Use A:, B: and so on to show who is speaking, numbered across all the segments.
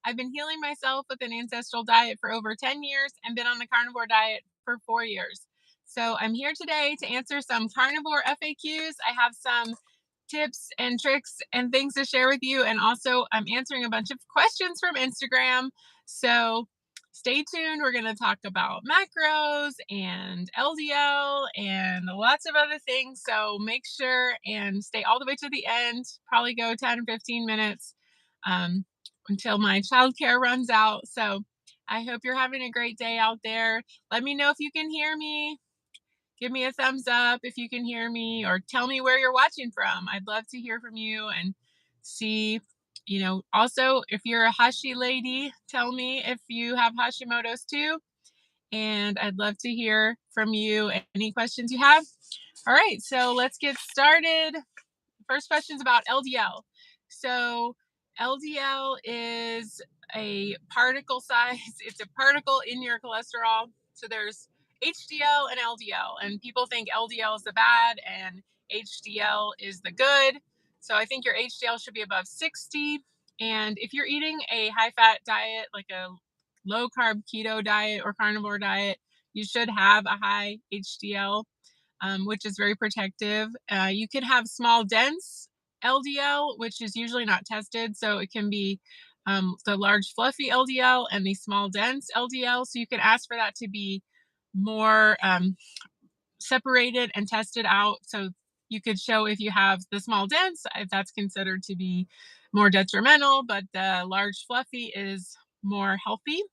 A: I've been healing myself with an ancestral diet for over 10 years and been on the carnivore diet for 4 years. So I'm here today to answer some carnivore FAQs. I have some tips and tricks and things to share with you. And also, I'm answering a bunch of questions from Instagram. So stay tuned. We're going to talk about macros and LDL and lots of other things. So make sure and stay all the way to the end, probably go 10 15 minutes um, until my childcare runs out. So I hope you're having a great day out there. Let me know if you can hear me. Give me a thumbs up if you can hear me, or tell me where you're watching from. I'd love to hear from you and see, also if you're a Hashi lady, tell me if you have Hashimoto's too. And I'd love to hear from you. Any questions you have? All right, so let's get started. First question is about LDL. So LDL is a particle size. It's a particle in your cholesterol. So there's HDL and LDL, and people think LDL is the bad and HDL is the good. So I think your HDL should be above 60. And if you're eating a high fat diet, like a low carb keto diet or carnivore diet, you should have a high HDL, which is very protective. You could have small, dense LDL, which is usually not tested. So it can be the large, fluffy LDL and the small, dense LDL. So you can ask for that to be more separated and tested out. So you could show if you have the small, dense, if that's considered to be more detrimental, but the large, fluffy is more healthy.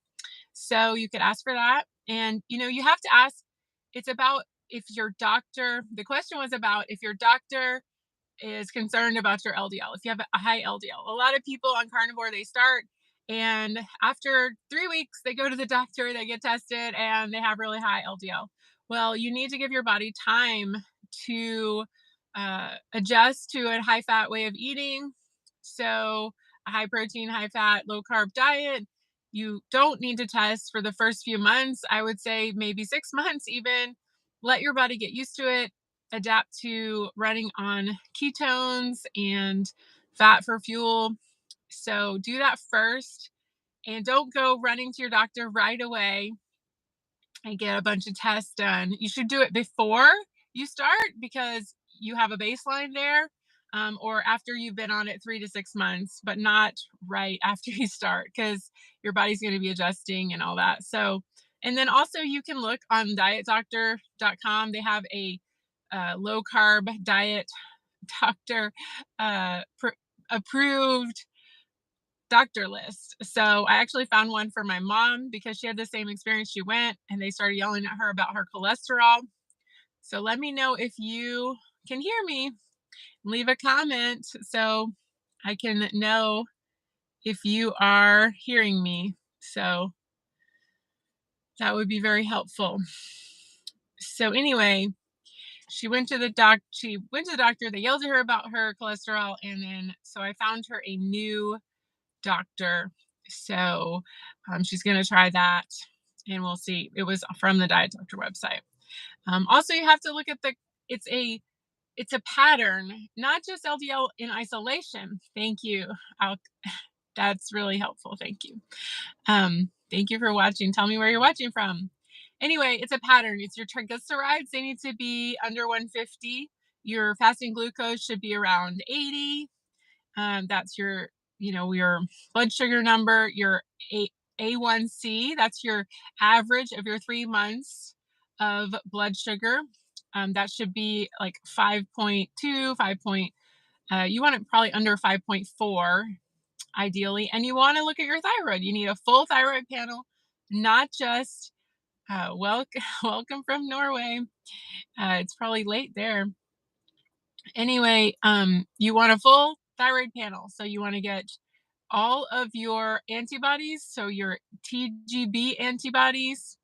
A: So you could ask for that. And, you have to ask, it's about if your doctor, the question was about if your doctor is concerned about your LDL, if you have a high LDL. A lot of people on carnivore, they start and after 3 weeks, they go to the doctor, they get tested, and they have really high LDL. Well, you need to give your body time to adjust to a high fat way of eating. So, a high protein, high fat, low carb diet. You don't need to test for the first few months. I would say maybe 6 months even. Let your body get used to it, adapt to running on ketones and fat for fuel. So do that first, and don't go running to your doctor right away and get a bunch of tests done. You should do it before you start because you have a baseline there, or after you've been on it 3 to 6 months, but not right after you start because your body's going to be adjusting and all that. So, and then also you can look on dietdoctor.com. They have a low carb diet doctor approved doctor list. So I actually found one for my mom because she had the same experience. She went and they started yelling at her about her cholesterol. So let me know if you can hear me. Leave a comment so I can know if you are hearing me. So that would be very helpful. So anyway, she went to the doctor, they yelled at her about her cholesterol, and then so I found her a new doctor. So she's going to try that, and we'll see. It was from the Diet Doctor website. Also, you have to look at it's a pattern, not just LDL in isolation. Thank you. That's really helpful. Thank you. Thank you for watching. Tell me where you're watching from. Anyway, it's a pattern. It's your triglycerides. They need to be under 150. Your fasting glucose should be around 80. That's your blood sugar number, your A1C. That's your average of your 3 months of blood sugar. That should be like 5.2, you want it probably under 5.4 ideally. And you want to look at your thyroid. You need a full thyroid panel, not just welcome from Norway. It's probably late there. Anyway, you want a full thyroid panel. So you want to get all of your antibodies, so your TGB antibodies,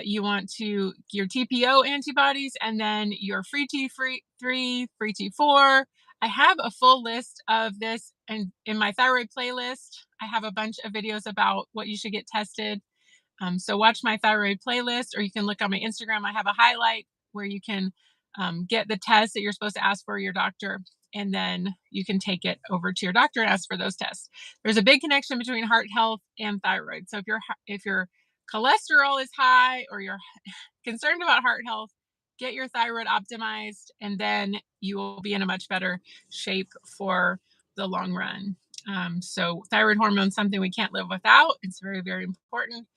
A: you want to your TPO antibodies, and then your free T3, free T4. I have a full list of this, and in my thyroid playlist, I have a bunch of videos about what you should get tested. So watch my thyroid playlist, or you can look on my Instagram. I have a highlight where you can get the test that you're supposed to ask for your doctor. and then you can take it over to your doctor and ask for those tests. There's a big connection between heart health and thyroid. So if your cholesterol is high or you're concerned about heart health, get your thyroid optimized, and then you will be in a much better shape for the long run. So thyroid hormone is something we can't live without. It's very, very important.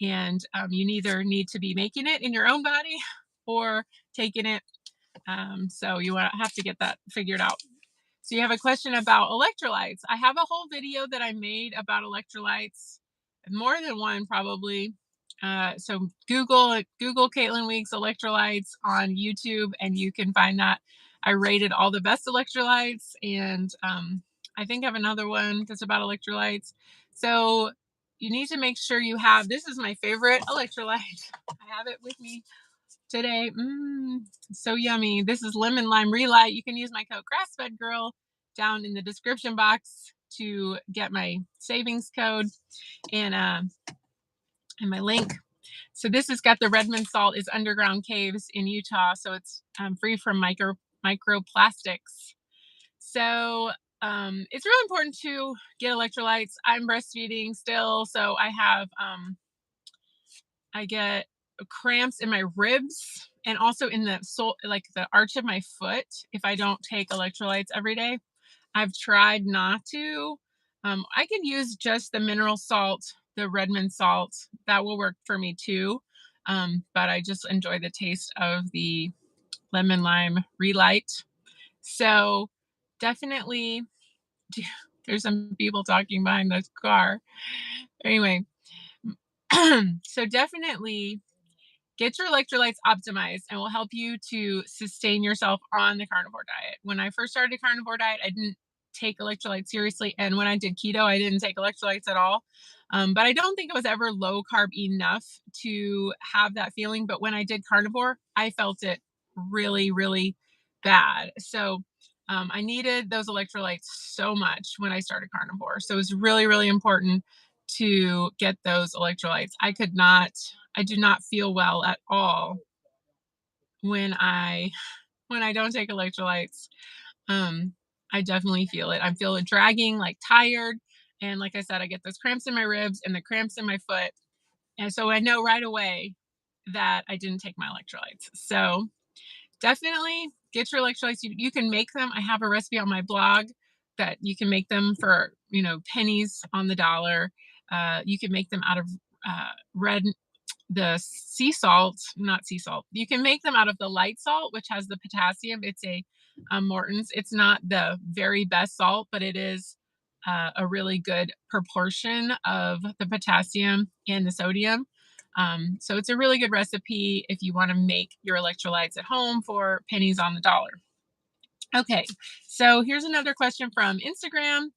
A: And you neither need to be making it in your own body or taking it. So you have to get that figured out. So you have a question about electrolytes. I have a whole video that I made about electrolytes, more than one probably. So Google Caitlin Weeks electrolytes on YouTube, and you can find that. I rated all the best electrolytes, and I think I have another one that's about electrolytes. So you need to make sure you have. This is my favorite electrolyte. I have it with me today. So yummy. This is lemon lime relight. You can use my code grass-fed girl down in the description box to get my savings code and my link. So this has got the Redmond salt is underground caves in Utah, so it's free from microplastics. So it's really important to get electrolytes. I'm breastfeeding still, so I get cramps in my ribs and also in the sole, like the arch of my foot, if I don't take electrolytes every day. I've tried not to. I can use just the mineral salt, the Redmond salt. That will work for me too. But I just enjoy the taste of the lemon lime relight. So definitely, there's some people talking behind the car. Anyway, so definitely get your electrolytes optimized and will help you to sustain yourself on the carnivore diet. When I first started carnivore diet, I didn't take electrolytes seriously. And when I did keto, I didn't take electrolytes at all. But I don't think it was ever low carb enough to have that feeling. But when I did carnivore, I felt it really, really bad. So I needed those electrolytes so much when I started carnivore. So it was really, really important to get those electrolytes. I do not feel well at all when I don't take electrolytes. I definitely feel it. I feel it dragging, like tired. And like I said, I get those cramps in my ribs and the cramps in my foot. And so I know right away that I didn't take my electrolytes. So definitely get your electrolytes. You can make them. I have a recipe on my blog that you can make them for, pennies on the dollar. You can make them out of red the sea salt, not sea salt. You can make them out of the light salt, which has the potassium. It's a Morton's. It's not the very best salt, but it is a really good proportion of the potassium and the sodium. So it's a really good recipe if you want to make your electrolytes at home for pennies on the dollar. Okay, so here's another question from Instagram.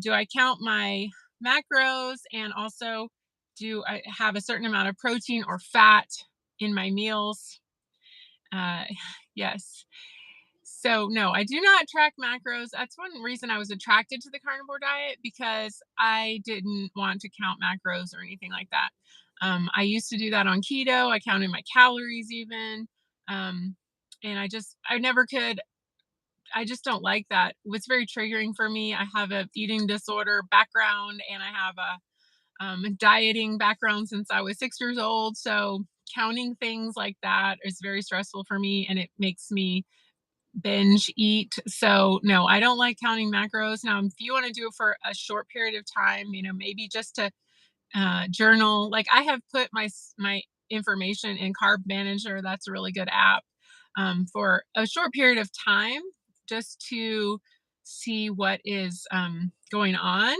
A: Do I count my macros, and also do I have a certain amount of protein or fat in my meals? Uh, yes. So no, I do not track macros. That's one reason I was attracted to the carnivore diet, because I didn't want to count macros or anything like that. I used to do that on keto. I counted my calories even. And I never could. I just don't like that. It's very triggering for me. I have a eating disorder background, and I have a dieting background since I was 6 years old. So counting things like that is very stressful for me, and it makes me binge eat. So no, I don't like counting macros. Now, if you want to do it for a short period of time, maybe just to journal. Like I have put my information in Carb Manager. That's a really good app for a short period of time, just to see what is going on.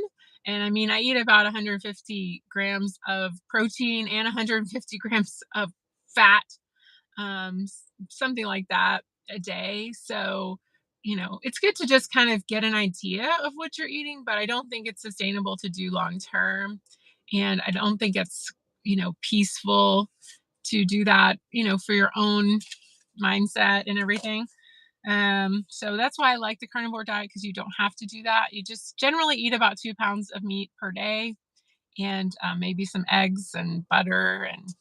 A: And I mean, I eat about 150 grams of protein and 150 grams of fat, something like that a day. So, it's good to just kind of get an idea of what you're eating, but I don't think it's sustainable to do long term. And I don't think it's, peaceful to do that, for your own mindset and everything. So that's why I like the carnivore diet, because you don't have to do that. You just generally eat about 2 pounds of meat per day, and maybe some eggs and butter, and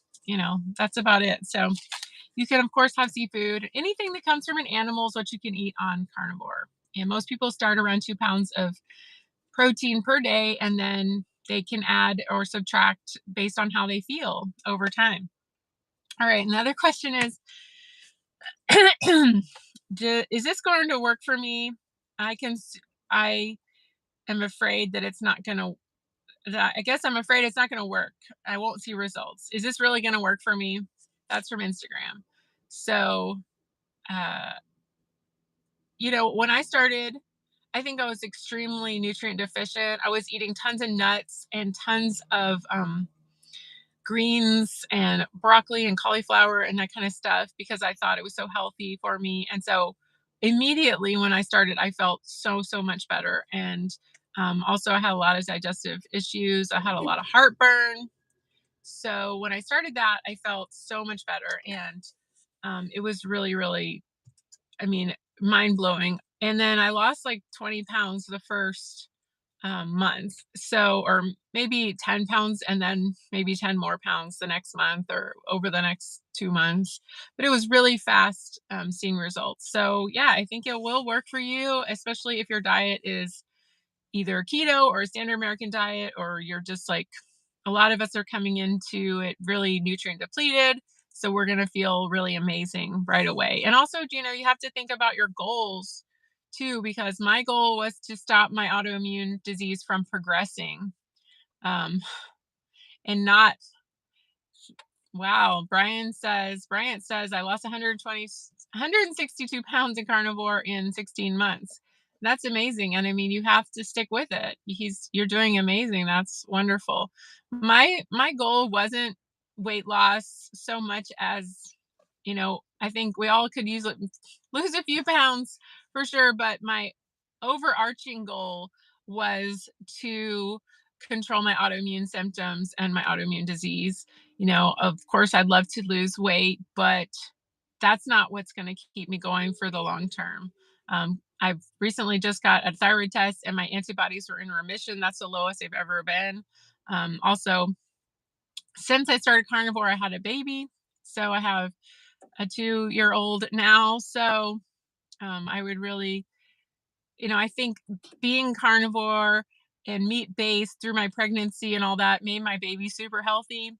A: that's about it. So You can, of course, have seafood. Anything that comes from an animal is what you can eat on carnivore. And most people start around 2 pounds of protein per day, and then they can add or subtract based on how they feel over time. All right, another question is is this going to work for me? I am afraid that it's not going to I guess I'm afraid it's not going to work. I won't see results. Is this really going to work for me? That's from Instagram. So, uh, when I started, I think I was extremely nutrient deficient. I was eating tons of nuts and tons of greens and broccoli and cauliflower and that kind of stuff because I thought it was so healthy for me. And so immediately when I started, I felt so much better. And also, I had a lot of digestive issues. I had a lot of heartburn. So when I started that, I felt so much better. And it was really, I mean, mind blowing. And then I lost like 20 pounds the first month. So, or maybe 10 pounds and then maybe 10 more pounds the next month or over the next 2 months. But it was really fast seeing results. So, yeah, I think it will work for you, especially if your diet is either keto or a standard American diet, or you're just like a lot of us are coming into it really nutrient depleted. So we're going to feel really amazing right away. And also, you have to think about your goals too, because my goal was to stop my autoimmune disease from progressing um, and not. Wow. Bryant says, I lost 162 pounds in carnivore in 16 months. That's amazing. And I mean, you have to stick with it. You're doing amazing. That's wonderful. My goal wasn't weight loss so much as, I think we all could lose a few pounds for sure. But my overarching goal was to control my autoimmune symptoms and my autoimmune disease. Of course, I'd love to lose weight, but that's not what's going to keep me going for the long term. I've recently just got a thyroid test and my antibodies were in remission. That's the lowest they've ever been. Also, since I started carnivore, I had a baby. So I have a 2-year-old now. So I would really, I think being carnivore and meat based through my pregnancy and all that made my baby super healthy,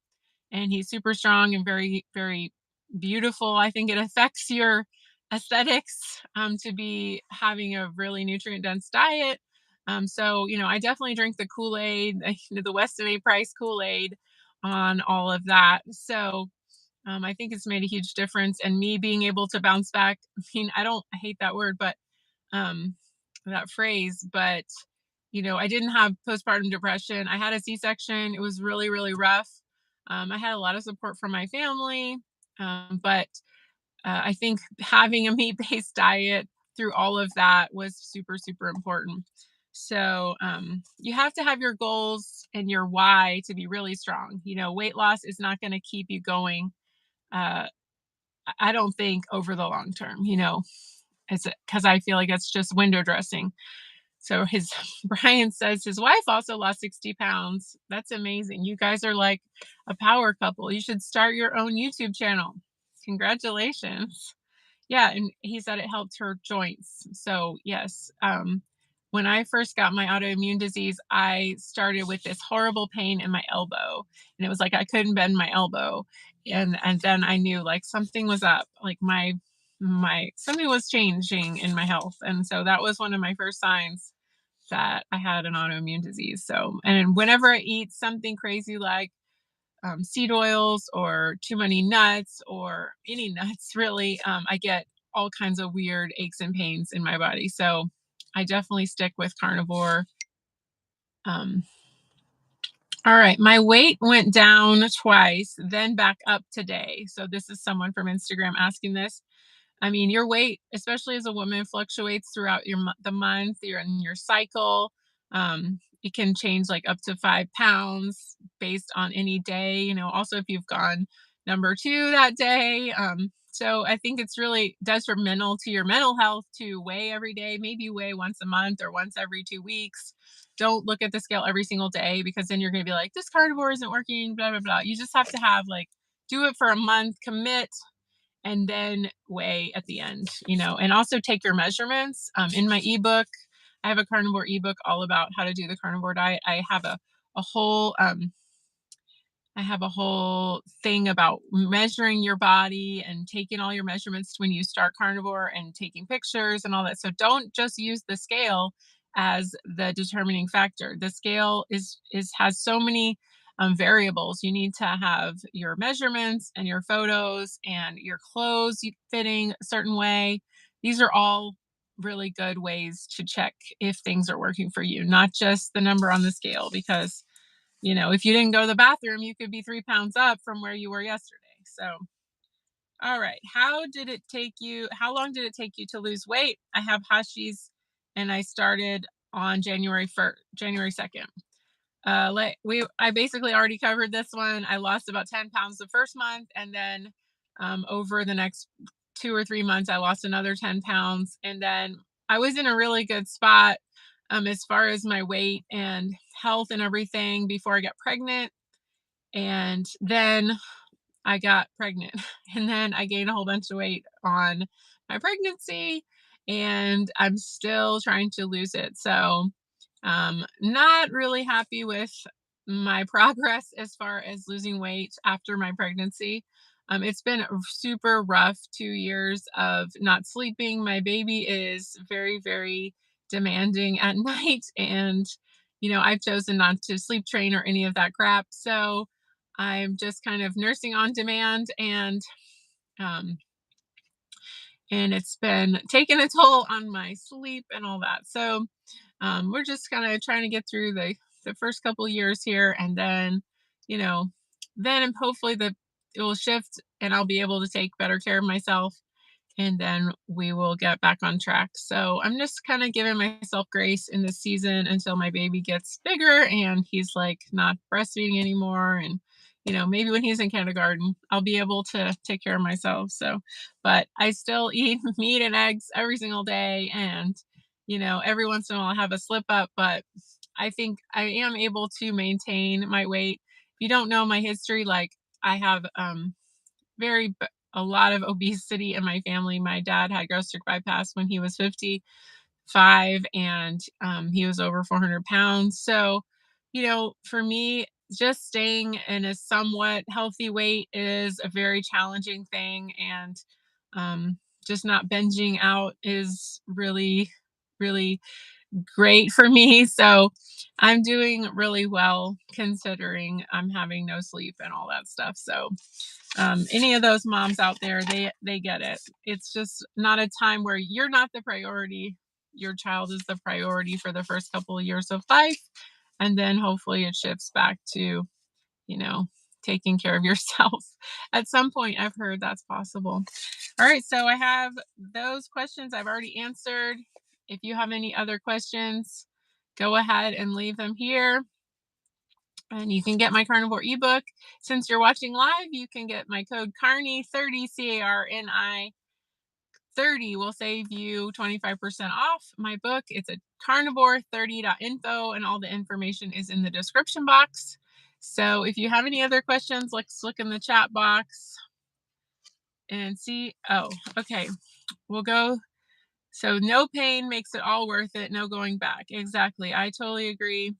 A: and he's super strong and very beautiful. I think it affects your aesthetics to be having a really nutrient dense diet. So I definitely drink the Kool-Aid, the Weston A. Price Kool-Aid on all of that. So I think it's made a huge difference, and me being able to bounce back. I mean, I hate that word, but um, that phrase, but I didn't have postpartum depression. I had a C-section. It was really rough. I had a lot of support from my family, but I think having a meat-based diet through all of that was super important. So you have to have your goals and your why to be really strong. Weight loss is not going to keep you going. Uh, I don't think over the long term. It's because I feel like it's just window dressing. So Brian says his wife also lost 60 pounds. That's amazing. You guys are like a power couple. You should start your own YouTube channel. Congratulations. Yeah, and he said it helped her joints. So yes, when I first got my autoimmune disease, I started with this horrible pain in my elbow, and it was like I couldn't bend my elbow, and then I knew like something was up, like my something was changing in my health, and so that was one of my first signs that I had an autoimmune disease. So, and whenever I eat something crazy like seed oils or too many nuts or any nuts really, I get all kinds of weird aches and pains in my body. So I definitely stick with carnivore. Um, all right, my weight went down twice, then back up today. So this is someone from Instagram asking this. I mean, your weight, especially as a woman, fluctuates throughout the month. You're in your cycle. It can change like up to 5 pounds based on any day. Also if you've gone number 2 that day. So I think it's really detrimental to your mental health to weigh every day. Maybe weigh once a month or once every 2 weeks. Don't look at the scale every single day, because then you're going to be like, this carnivore isn't working. Blah blah blah. You just have to have like do it for a month, commit, and then weigh at the end, and also take your measurements. In my ebook, I have a carnivore ebook all about how to do the carnivore diet. A whole I have a whole thing about measuring your body and taking all your measurements when you start carnivore and taking pictures and all that. So don't just use the scale as the determining factor. The scale is has so many variables. You need to have your measurements and your photos and your clothes fitting a certain way. These are all really good ways to check if things are working for you, not just the number on the scale, because if you didn't go to the bathroom, you could be 3 pounds up from where you were yesterday. So, all right. How long did it take you to lose weight? I have Hashi's and I started on January 2nd. I basically already covered this one. I lost about 10 pounds the first month. And then over the next 2 or 3 months, I lost another 10 pounds. And then I was in a really good spot as far as my weight and health and everything before I got pregnant. And then I got pregnant. And then I gained a whole bunch of weight on my pregnancy. And I'm still trying to lose it. So, not really happy with my progress as far as losing weight after my pregnancy. It's been a super rough 2 years of not sleeping. My baby is very, very demanding at night. And, I've chosen not to sleep train or any of that crap. So I'm just kind of nursing on demand, um, and it's been taking a toll on my sleep and all that. So we're just kind of trying to get through the first couple years here, and then you know then hopefully it will shift and I'll be able to take better care of myself, and then we will get back on track. So I'm just kind of giving myself grace in this season until my baby gets bigger and he's like not breastfeeding anymore. And, maybe when he's in kindergarten, I'll be able to take care of myself. So, but I still eat meat and eggs every single day. And, every once in a while I have a slip up, but I think I am able to maintain my weight. If you don't know my history, like I have very a lot of obesity in my family. My dad had gastric bypass when he was 55, and he was over 400 pounds. So, for me, just staying in a somewhat healthy weight is a very challenging thing. And just not binging out is really, really great for me. So I'm doing really well considering I'm having no sleep and all that stuff. So any of those moms out there, they get it. It's just not a time where you're not the priority. Your child is the priority for the first couple of years of life, and then hopefully it shifts back to you know taking care of yourself. At some point, I've heard that's possible. All right, so I have those questions I've already answered. If you have any other questions, go ahead and leave them here. And you can get my carnivore ebook. Since you're watching live, you can get my code CARNI30, CARNI 30 will save you 25% off my book. It's at carnivore30.info, and all the information is in the description box. So if you have any other questions, let's look in the chat box and see. Oh, okay. We'll go. So no pain makes it all worth it. No going back. Exactly. I totally agree.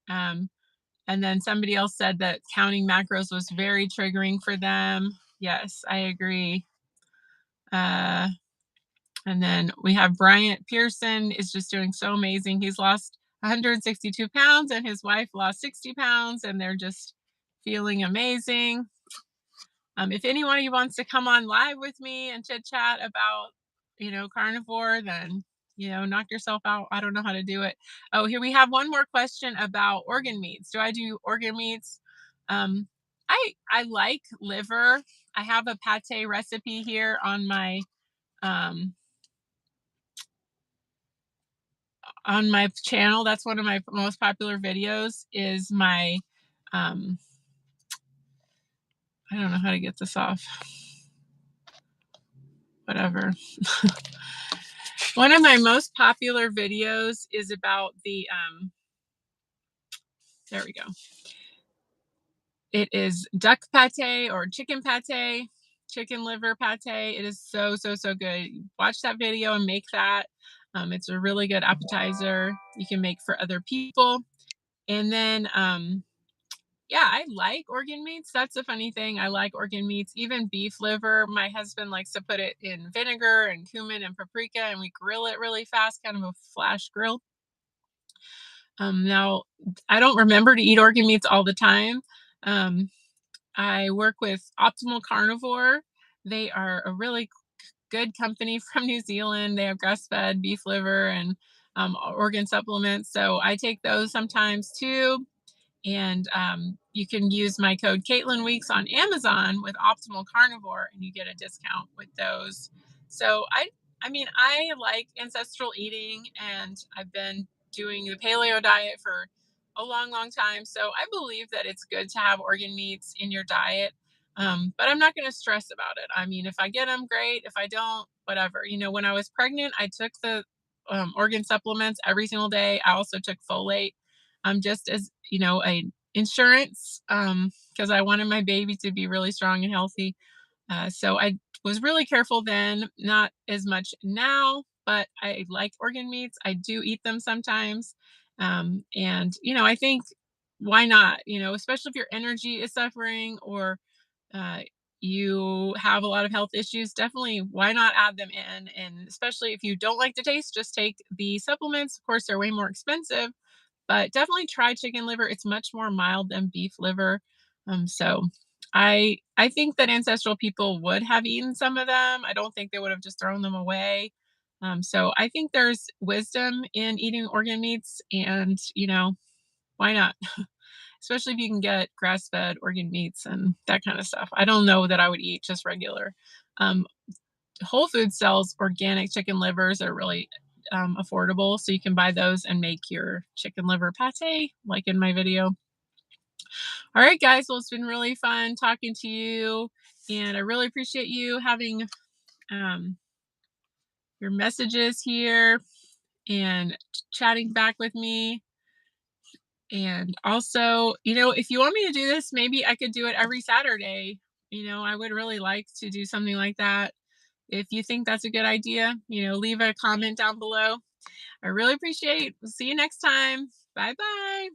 A: And then somebody else said that counting macros was very triggering for them. Yes, I agree. And then we have Bryant Pearson is just doing so amazing. He's lost 162 pounds and his wife lost 60 pounds, and they're just feeling amazing. If anyone of you wants to come on live with me and chit chat about, carnivore, then, knock yourself out. I don't know how to do it. Oh, here we have one more question about organ meats. Do I do organ meats? I like liver. I have a pate recipe here um, on my channel. That's one of my most popular videos is my, I don't know how to get this off. Whatever. One of my most popular videos is about there we go. It is duck pate or chicken pate. chicken liver pate. It is so, so, so good. Watch that video and make that. It's a really good appetizer you can make for other people. And then, yeah, I like organ meats. That's the funny thing. I like organ meats, even beef liver. My husband likes to put it in vinegar and cumin and paprika, and we grill it really fast, kind of a flash grill. Now, I don't remember to eat organ meats all the time. Um, I work with Optimal Carnivore. They are a really good company from New Zealand. They have grass-fed beef liver and organ supplements. So I take those sometimes too. And you can use my code Caitlin Weeks on Amazon with Optimal Carnivore, and you get a discount with those. So I mean, I like ancestral eating, and I've been doing the paleo diet for a long, long time. So I believe that it's good to have organ meats in your diet. But I'm not going to stress about it. I mean, if I get them, great. If I don't, whatever. When I was pregnant, I took the organ supplements every single day. I also took folate, just as a insurance, because I wanted my baby to be really strong and healthy. So I was really careful then, not as much now, but I like organ meats. I do eat them sometimes. And I think, why not? Especially if your energy is suffering, or uh, you have a lot of health issues, definitely why not add them in? And especially if you don't like the taste, just take the supplements. Of course, they're way more expensive, but definitely try chicken liver. It's much more mild than beef liver. So I think that ancestral people would have eaten some of them. I don't think they would have just thrown them away. So I think there's wisdom in eating organ meats, and why not? Especially if you can get grass-fed organ meats and that kind of stuff. I don't know that I would eat just regular. Um, Whole Foods sells organic chicken livers. They're really affordable, so you can buy those and make your chicken liver pate, like in my video. All right, guys. Well, it's been really fun talking to you, and I really appreciate you having um, your messages here and chatting back with me. And also, if you want me to do this, maybe I could do it every Saturday. I would really like to do something like that. If you think that's a good idea, leave a comment down below. I really appreciate. We'll see you next time. Bye bye.